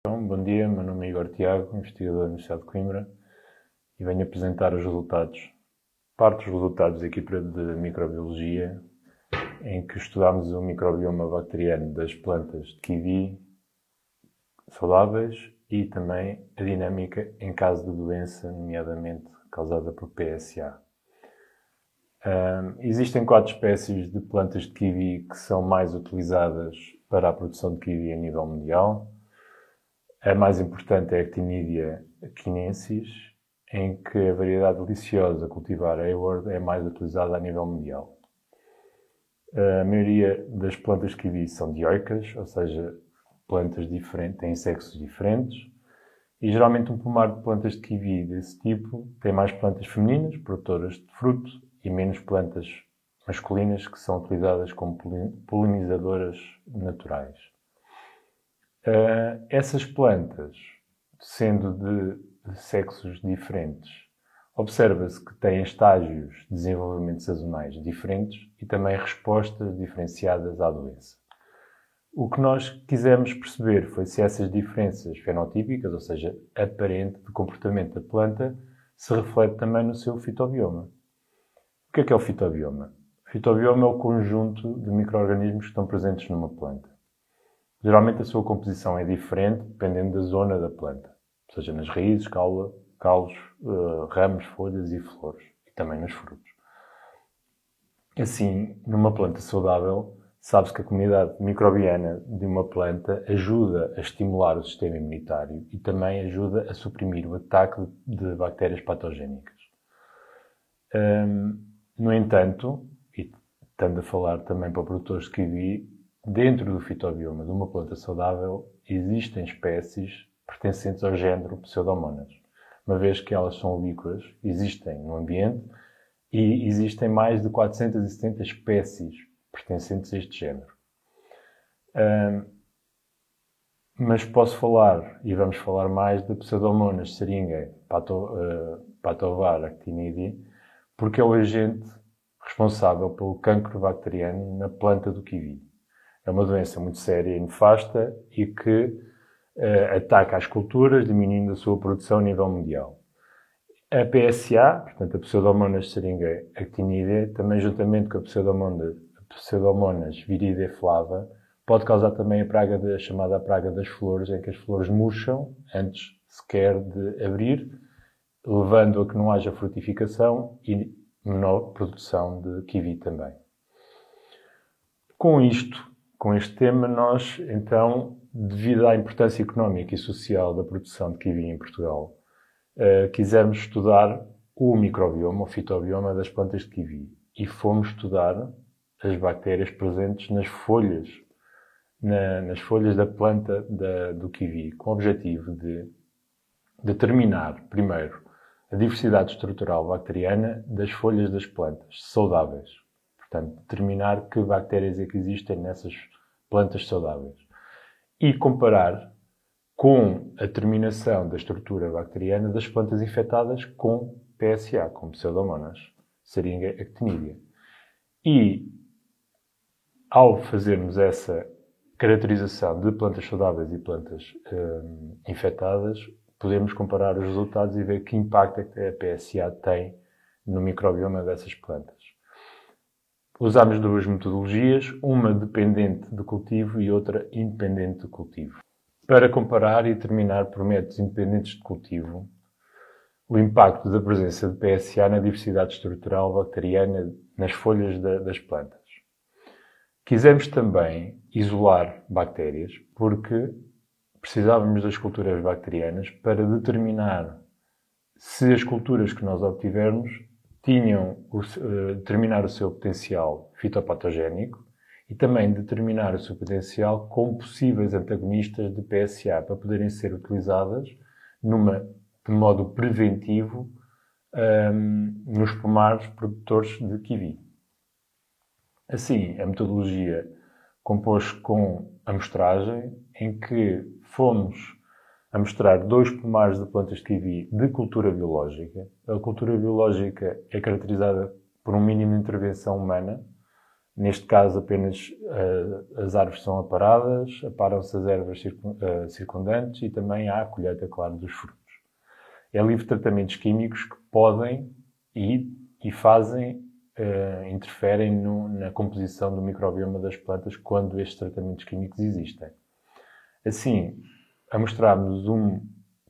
Bom dia, meu nome é Igor Tiago, investigador da Universidade de Coimbra e venho apresentar os resultados, parte dos resultados da equipa de microbiologia, em que estudámos o microbioma bacteriano das plantas de kiwi saudáveis e também a dinâmica em caso de doença, nomeadamente causada por PSA. Existem 4 espécies de plantas de kiwi que são mais utilizadas para a produção de kiwi a nível mundial. A mais importante é a Actinidia chinensis, em que a variedade deliciosa cultivar Hayward é mais utilizada a nível mundial. A maioria das plantas de kiwi são dioicas, ou seja, plantas diferentes, têm sexos diferentes, e geralmente um pomar de plantas de kiwi desse tipo tem mais plantas femininas, produtoras de fruto, e menos plantas masculinas que são utilizadas como polinizadoras naturais. Essas plantas, sendo de sexos diferentes, observa-se que têm estágios de desenvolvimento sazonais diferentes e também respostas diferenciadas à doença. O que nós quisemos perceber foi se essas diferenças fenotípicas, ou seja, aparente de comportamento da planta, se reflete também no seu fitobioma. O que é o fitobioma? O fitobioma é o conjunto de micro-organismos que estão presentes numa planta. Geralmente a sua composição é diferente dependendo da zona da planta, ou seja, nas raízes, caules, ramos, folhas e flores, e também nos frutos. Assim, numa planta saudável, sabe-se que a comunidade microbiana de uma planta ajuda a estimular o sistema imunitário e também ajuda a suprimir o ataque de bactérias patogénicas. No entanto, e estando a falar também para produtores de kiwi, dentro do fitobioma de uma planta saudável existem espécies pertencentes ao género Pseudomonas, uma vez que elas são ubíquas, existem no ambiente e existem mais de 470 espécies pertencentes a este género. Mas posso falar, e vamos falar mais, de Pseudomonas syringae patovar actinidiae, porque é o agente responsável pelo cancro bacteriano na planta do kiwi. É uma doença muito séria e nefasta e que ataca as culturas, diminuindo a sua produção a nível mundial. A PSA, portanto a Pseudomonas syringae actinidiae, também juntamente com a Pseudomonas viridae flava, pode causar também a chamada praga das flores, em que as flores murcham antes sequer de abrir, levando a que não haja frutificação e menor produção de kiwi também. Com este tema, nós, então, devido à importância económica e social da produção de kiwi em Portugal, quisemos estudar o microbioma, o fitobioma das plantas de kiwi. E fomos estudar as bactérias presentes nas folhas da planta do kiwi, com o objetivo de determinar, primeiro, a diversidade estrutural bacteriana das folhas das plantas saudáveis. Portanto, determinar que bactérias é que existem nessas plantas saudáveis. E comparar com a determinação da estrutura bacteriana das plantas infectadas com PSA, com Pseudomonas syringae actinidiae. E, ao fazermos essa caracterização de plantas saudáveis e plantas infectadas, podemos comparar os resultados e ver que impacto é que a PSA tem no microbioma dessas plantas. Usámos 2 metodologias, uma dependente de cultivo e outra independente de cultivo, para comparar e determinar por métodos independentes de cultivo o impacto da presença de PSA na diversidade estrutural bacteriana nas folhas das plantas. Quisemos também isolar bactérias porque precisávamos das culturas bacterianas para determinar se as culturas que nós obtivermos determinar o seu potencial fitopatogénico e também determinar o seu potencial como possíveis antagonistas de PSA para poderem ser utilizadas de modo preventivo nos pomares produtores de kiwi. Assim, a metodologia compôs com amostragem, em que fomos amostrar 2 pomares de plantas de kiwi de cultura biológica. A cultura biológica é caracterizada por um mínimo de intervenção humana Neste caso, apenas as árvores são aparadas, aparam-se as ervas circundantes e também há a colheita, claro, dos frutos. É livre de tratamentos químicos que podem e fazem, interferem na composição do microbioma das plantas quando estes tratamentos químicos existem. Assim, a mostrarmos um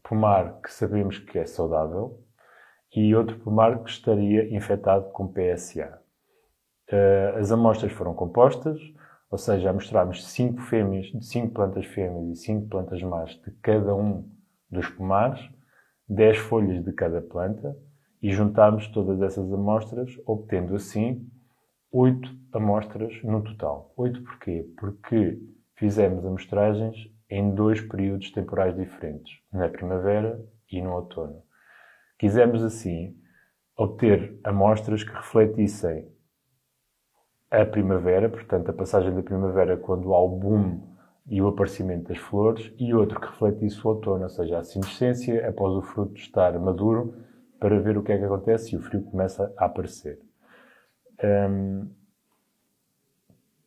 pomar que sabemos que é saudável e outro pomar que estaria infectado com PSA. As amostras foram compostas, ou seja, a mostrarmos 5 plantas fêmeas e 5 plantas machos de cada um dos pomares, 10 folhas de cada planta, e juntarmos todas essas amostras, obtendo assim 8 amostras no total. 8 porquê? Porque fizemos amostragens em 2 períodos temporais diferentes, na primavera e no outono. Quisemos assim obter amostras que refletissem a primavera, portanto a passagem da primavera quando há o boom e o aparecimento das flores, e outro que refletisse o outono, ou seja, a senescência após o fruto estar maduro, para ver o que é que acontece e o frio começa a aparecer.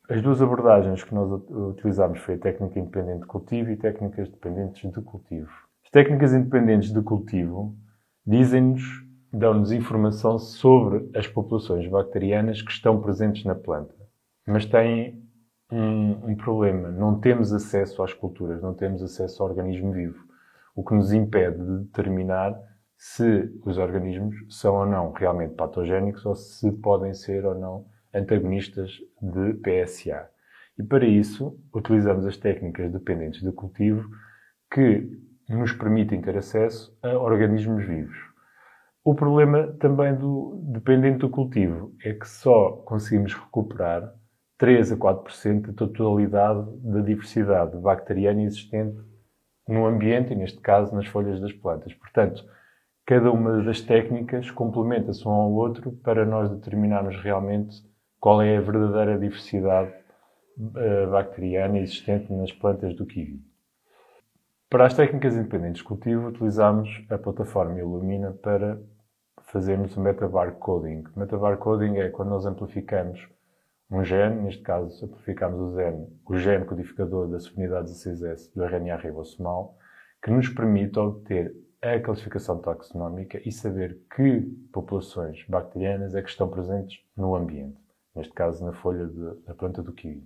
As duas abordagens que nós utilizamos foi a técnica independente de cultivo e técnicas dependentes de cultivo. As técnicas independentes de cultivo dão-nos informação sobre as populações bacterianas que estão presentes na planta. Mas têm um problema. Não temos acesso às culturas, não temos acesso ao organismo vivo. O que nos impede de determinar se os organismos são ou não realmente patogénicos ou se podem ser ou não antagonistas de PSA. E para isso, utilizamos as técnicas dependentes de cultivo que nos permitem ter acesso a organismos vivos. O problema também do dependente do cultivo é que só conseguimos recuperar 3 a 4% da totalidade da diversidade bacteriana existente no ambiente, e neste caso nas folhas das plantas. Portanto, cada uma das técnicas complementa-se um ao outro para nós determinarmos realmente qual é a verdadeira diversidade bacteriana existente nas plantas do kiwi. Para as técnicas independentes de cultivo, utilizamos a plataforma Illumina para fazermos o metabarcoding. Metabarcoding é quando nós amplificamos um gene, neste caso amplificamos o gene codificador da subunidade 16S do RNA ribossomal, que nos permite obter a classificação taxonómica e saber que populações bacterianas é que estão presentes no ambiente, neste caso na folha da planta do kiwi.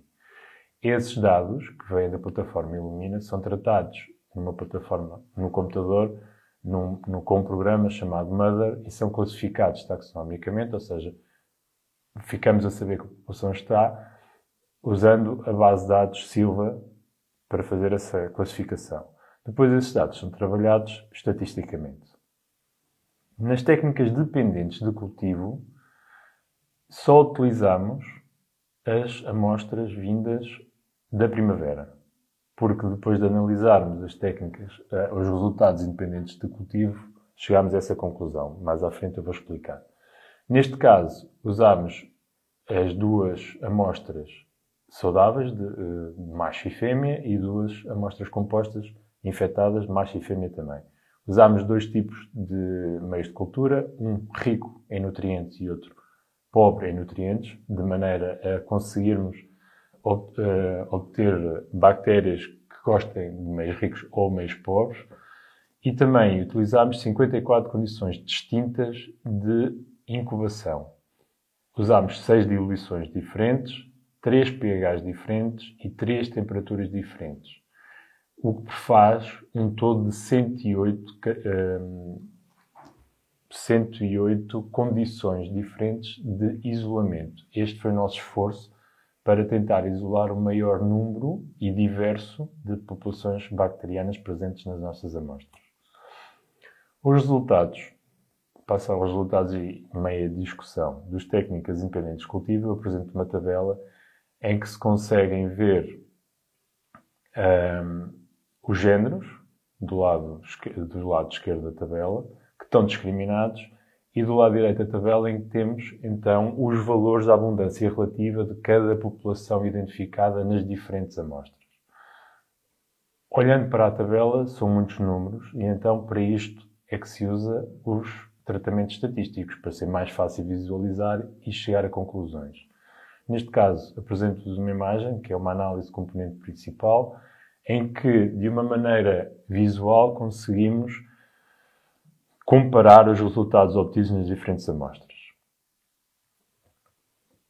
Esses dados, que vêm da plataforma Illumina, são tratados numa plataforma no computador, com um programa chamado Mother, e são classificados taxonomicamente, ou seja, ficamos a saber que a população está usando a base de dados Silva para fazer essa classificação. Depois esses dados são trabalhados estatisticamente. Nas técnicas dependentes de cultivo, só utilizamos as amostras vindas da primavera. Porque depois de analisarmos as técnicas, os resultados independentes de cultivo, chegámos a essa conclusão. Mais à frente eu vou explicar. Neste caso, usámos as 2 amostras saudáveis, de macho e fêmea, e 2 amostras compostas infectadas, de macho e fêmea também. Usámos 2 tipos de meios de cultura, um rico em nutrientes e outro pobre em nutrientes, de maneira a conseguirmos obter bactérias que gostem de meios ricos ou meios pobres, e também utilizámos 54 condições distintas de incubação. Usámos 6 diluições diferentes, 3 pHs diferentes e 3 temperaturas diferentes, o que faz um todo de 108 condições diferentes de isolamento. Este foi o nosso esforço para tentar isolar o maior número e diverso de populações bacterianas presentes nas nossas amostras. Os resultados, passo aos resultados e meia discussão das técnicas independentes de cultivo, eu apresento uma tabela em que se conseguem ver os géneros do lado esquerdo da tabela, que estão discriminados, e do lado direito da tabela em que temos, então, os valores da abundância relativa de cada população identificada nas diferentes amostras. Olhando para a tabela, são muitos números, e então, para isto, é que se usa os tratamentos estatísticos, para ser mais fácil visualizar e chegar a conclusões. Neste caso, apresento-vos uma imagem, que é uma análise componente principal, em que, de uma maneira visual, conseguimos comparar os resultados obtidos nas diferentes amostras.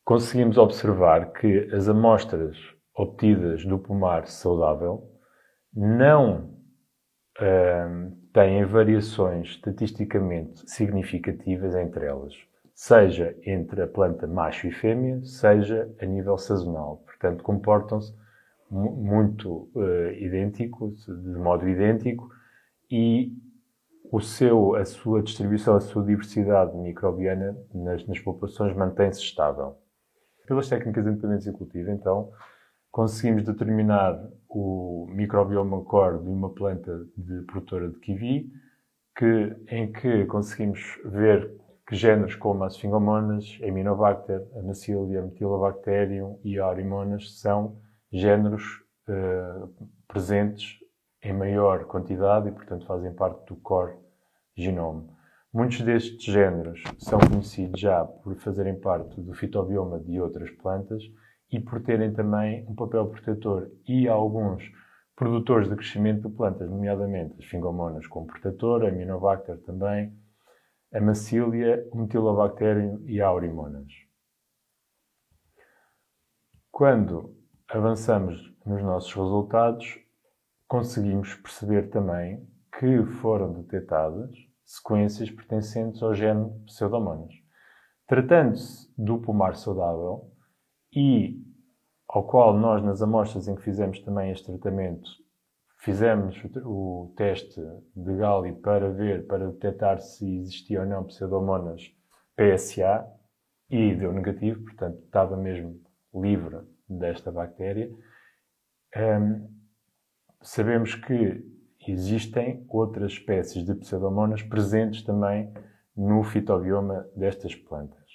Conseguimos observar que as amostras obtidas do pomar saudável não têm variações estatisticamente significativas entre elas, seja entre a planta macho e fêmea, seja a nível sazonal. Portanto, comportam-se muito idênticos, de modo idêntico, e a sua distribuição, a sua diversidade microbiana nas populações mantém-se estável. Pelas técnicas independentes de cultivo, então, conseguimos determinar o microbioma core de uma planta produtora de kiwi, em que conseguimos ver que géneros como as Sphingomonas, Aminobacter, a Massilia, Metylobacterium e a Aurimonas são géneros presentes em maior quantidade e, portanto, fazem parte do core genome. Muitos destes géneros são conhecidos já por fazerem parte do fitobioma de outras plantas e por terem também um papel protetor, e alguns produtores de crescimento de plantas, nomeadamente as Sphingomonas como protetor, a Aminobacter também, a Massilia, o Metylobacterium e a Aurimonas. Quando avançamos nos nossos resultados, conseguimos perceber também que foram detectadas sequências pertencentes ao gene Pseudomonas. Tratando-se do pomar saudável, e ao qual nós, nas amostras em que fizemos também este tratamento, fizemos o teste de Galli para detectar se existia ou não Pseudomonas PSA, e deu negativo, portanto estava mesmo livre desta bactéria. Sabemos que existem outras espécies de Pseudomonas presentes também no fitobioma destas plantas.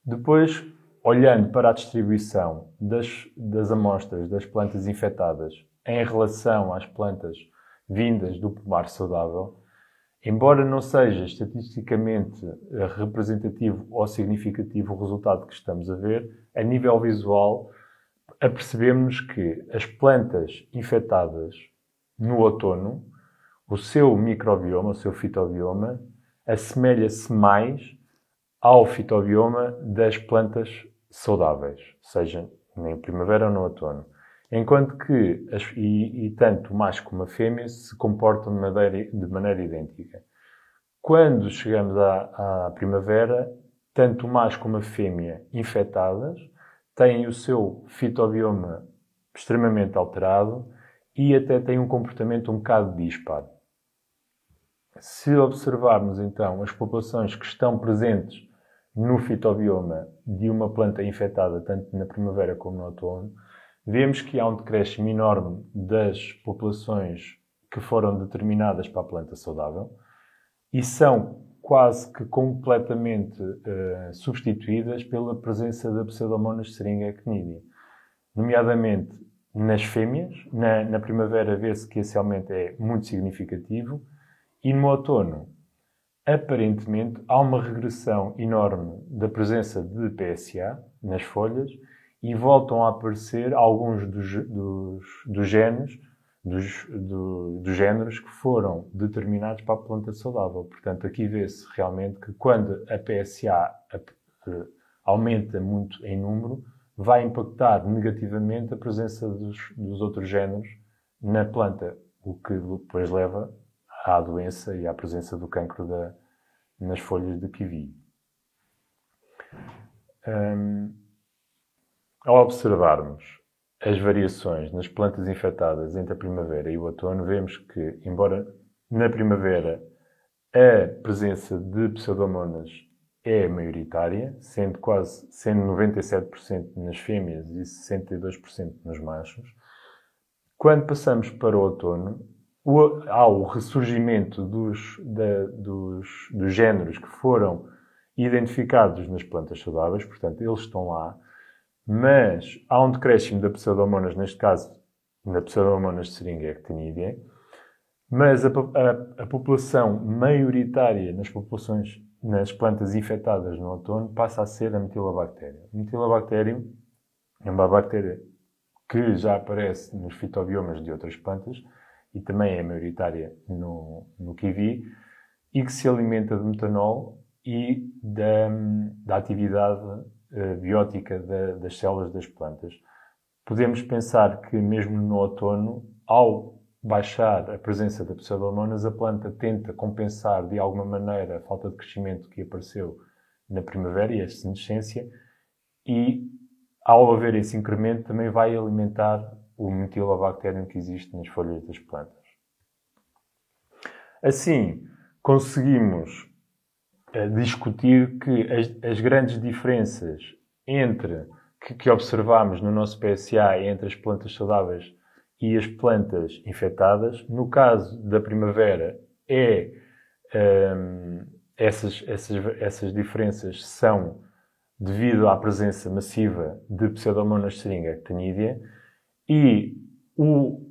Depois, olhando para a distribuição das amostras das plantas infectadas em relação às plantas vindas do pomar saudável, embora não seja estatisticamente representativo ou significativo o resultado que estamos a ver, a nível visual, apercebemos que as plantas infectadas no outono, o seu microbioma, o seu fitobioma, assemelha-se mais ao fitobioma das plantas saudáveis, seja na primavera ou no outono. Enquanto que, tanto o macho como a fêmea se comportam de maneira idêntica. Quando chegamos à primavera, tanto o macho como a fêmea infectadas têm o seu fitobioma extremamente alterado e até têm um comportamento um bocado disparo. Se observarmos, então, as populações que estão presentes no fitobioma de uma planta infectada, tanto na primavera como no outono, vemos que há um decréscimo enorme das populações que foram determinadas para a planta saudável e são quase que completamente substituídas pela presença da Pseudomonas syringae-cnidia. Nomeadamente nas fêmeas, na primavera vê-se que esse aumento é muito significativo e no outono, aparentemente, há uma regressão enorme da presença de PSA nas folhas e voltam a aparecer alguns dos géneros que foram determinados para a planta saudável. Portanto, aqui vê-se realmente que quando a PSA aumenta muito em número, vai impactar negativamente a presença dos outros géneros na planta, o que depois leva à doença e à presença do cancro nas folhas de kiwi. Ao observarmos as variações nas plantas infectadas entre a primavera e o outono, vemos que, embora na primavera a presença de Pseudomonas é maioritária, sendo 97% nas fêmeas e 62% nos machos, quando passamos para o outono, há o ressurgimento dos géneros que foram identificados nas plantas saudáveis, portanto, eles estão lá, mas há um decréscimo da Pseudomonas, neste caso, na Pseudomonas syringae-cnidae, mas a população maioritária nas populações nas plantas infectadas no outono passa a ser a Metilobacterium. A Metilobacterium é uma bactéria que já aparece nos fitobiomas de outras plantas e também é maioritária no kiwi e que se alimenta de metanol e da atividade biótica das células das plantas. Podemos pensar que mesmo no outono, ao baixar a presença da Pseudomonas, a planta tenta compensar de alguma maneira a falta de crescimento que apareceu na primavera e a senescência, e ao haver esse incremento também vai alimentar o Metilobacterium que existe nas folhas das plantas. Assim, conseguimos discutir que as grandes diferenças que observamos no nosso PSA entre as plantas saudáveis e as plantas infectadas, no caso da primavera, essas diferenças são devido à presença massiva de Pseudomonas syringactinidae e o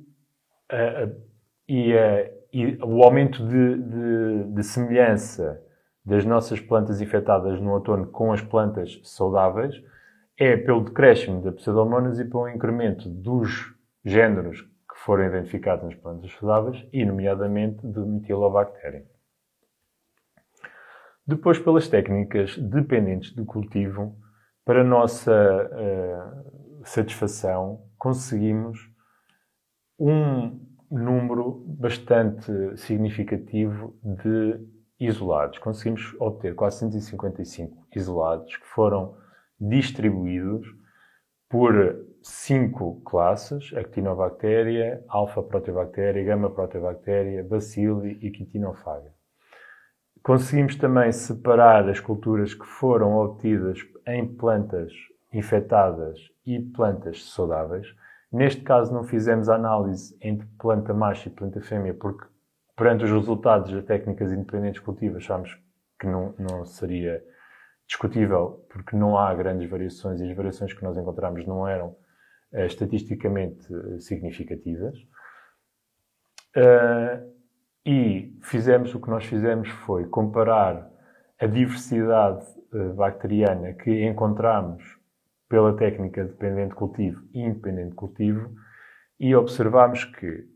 aumento de semelhança das nossas plantas infectadas no outono com as plantas saudáveis é pelo decréscimo da Pseudomonas e pelo incremento dos géneros que foram identificados nas plantas saudáveis e, nomeadamente, do Metilobacterium. Depois, pelas técnicas dependentes do cultivo, para a nossa satisfação, conseguimos um número bastante significativo de isolados. Conseguimos obter 455 isolados que foram distribuídos por 5 classes: Actinobacteria, Alpha-Proteobacteria, Gamma-Proteobacteria, Bacilli e Chitinophaga. Conseguimos também separar as culturas que foram obtidas em plantas infectadas e plantas saudáveis. Neste caso não fizemos a análise entre planta macho e planta fêmea porque, perante os resultados das técnicas independentes de cultivo, achámos que não seria discutível porque não há grandes variações e as variações que nós encontramos não eram estatisticamente significativas. E o que nós fizemos foi comparar a diversidade bacteriana que encontramos pela técnica dependente de cultivo e independente de cultivo e observamos que,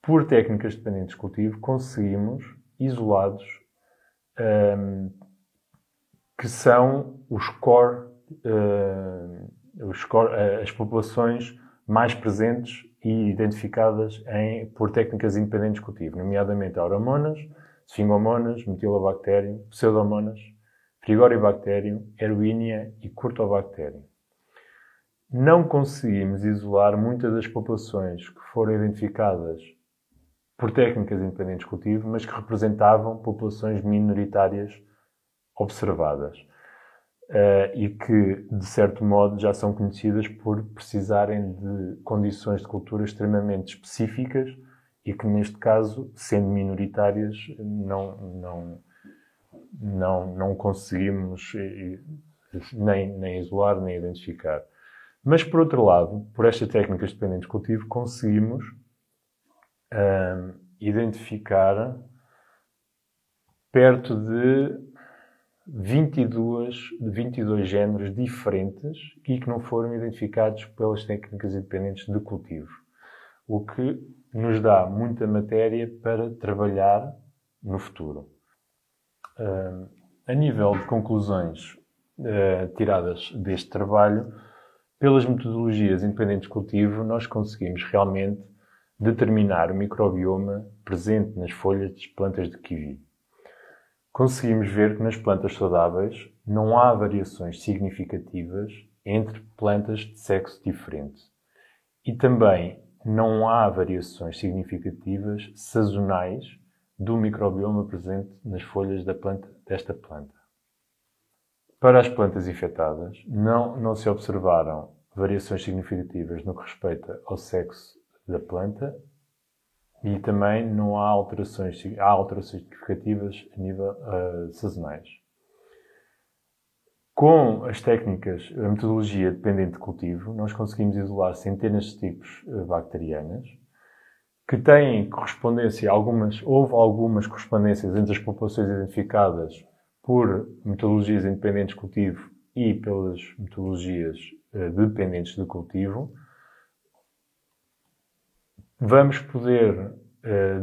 por técnicas dependentes de cultivo, conseguimos isolados que são as populações mais presentes e identificadas por técnicas independentes de cultivo, nomeadamente Auromonas, Sphingomonas, Metilobacterium, Pseudomonas, Frigoribacterium, Erwinia e Curtobacterium. Não conseguimos isolar muitas das populações que foram identificadas por técnicas independentes de cultivo, mas que representavam populações minoritárias observadas. E que, de certo modo, já são conhecidas por precisarem de condições de cultura extremamente específicas e que, neste caso, sendo minoritárias, não conseguimos nem isolar, nem identificar. Mas, por outro lado, por estas técnicas dependentes de cultivo, conseguimos identificar perto de 22 géneros diferentes e que não foram identificados pelas técnicas independentes de cultivo. O que nos dá muita matéria para trabalhar no futuro. A nível de conclusões tiradas deste trabalho, pelas metodologias independentes de cultivo, nós conseguimos realmente determinar o microbioma presente nas folhas das plantas de kiwi. Conseguimos ver que nas plantas saudáveis não há variações significativas entre plantas de sexo diferente. E também não há variações significativas sazonais do microbioma presente nas folhas desta planta. Para as plantas infectadas, não se observaram variações significativas no que respeita ao sexo da planta e também não há alterações significativas a nível sazonais. Com as técnicas, a metodologia dependente de cultivo, nós conseguimos isolar centenas de tipos bacterianas que têm correspondência, houve algumas correspondências entre as populações identificadas por metodologias independentes de cultivo e pelas metodologias dependentes de cultivo, vamos poder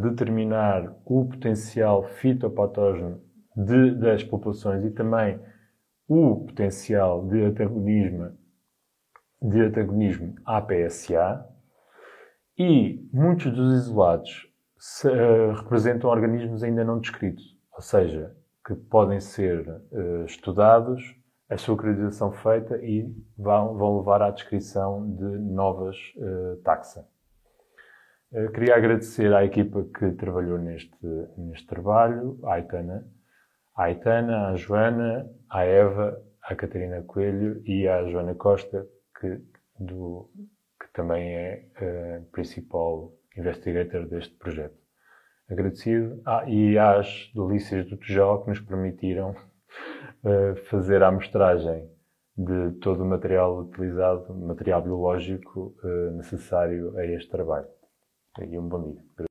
determinar o potencial fitopatógeno das populações e também o potencial de antagonismo à PSA, e muitos dos isolados representam organismos ainda não descritos, ou seja, que podem ser estudados, a sua caracterização feita e vão levar à descrição de novas taxa. Queria agradecer à equipa que trabalhou neste trabalho, à Aitana, à Joana, à Eva, à Catarina Coelho e à Joana Costa, que também é a principal investigator deste projeto. Agradecido. E às delícias do Tujal, que nos permitiram fazer a amostragem de todo o material utilizado, material biológico necessário a este trabalho. E um bom dia.